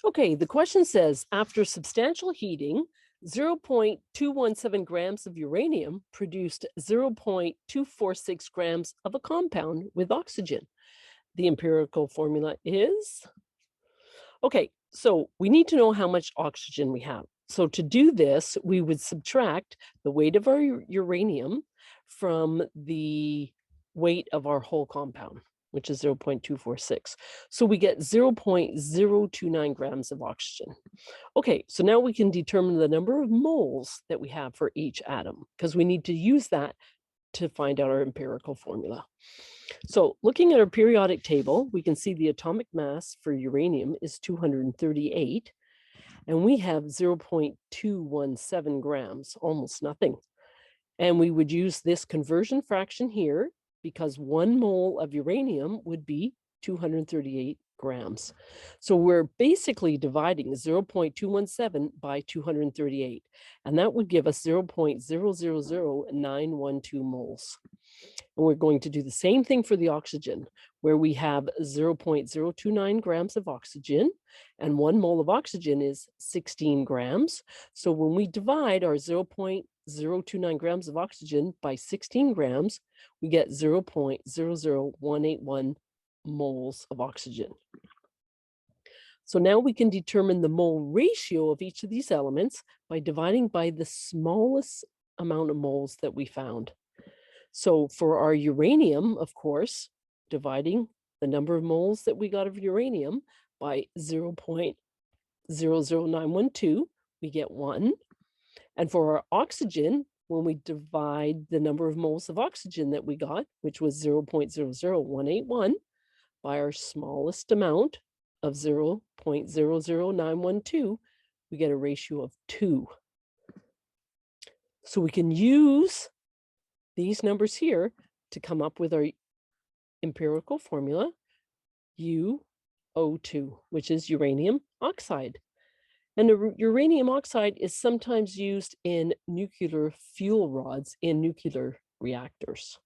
Okay, the question says, after substantial heating, 0.217 grams of uranium produced 0.246 grams of a compound with oxygen. The empirical formula is? Okay, so we need to know how much oxygen we have. So to do this, we would subtract the weight of our uranium from the weight of our whole compound, which is 0.246. So we get 0.029 grams of oxygen. Okay, so now we can determine the number of moles that we have for each atom because we need to use that to find out our empirical formula. So looking at our periodic table, we can see the atomic mass for uranium is 238, and we have 0.217 grams, almost nothing. And we would use this conversion fraction here because 1 mole of uranium would be 238 grams. So we're basically dividing 0.217 by 238, and that would give us 0.000912 moles. And we're going to do the same thing for the oxygen, where we have 0.029 grams of oxygen, and 1 mole of oxygen is 16 grams. So when we divide our 0.029 grams of oxygen by 16 grams, we get 0.00181 moles of oxygen. So now we can determine the mole ratio of each of these elements by dividing by the smallest amount of moles that we found. So for our uranium, of course, dividing the number of moles that we got of uranium by 0.00912, we get 1. And for our oxygen, when we divide the number of moles of oxygen that we got, which was 0.00181, by our smallest amount of 0.00912, we get a ratio of 2. So we can use these numbers here to come up with our empirical formula, UO2, which is uranium oxide. And the uranium oxide is sometimes used in nuclear fuel rods in nuclear reactors.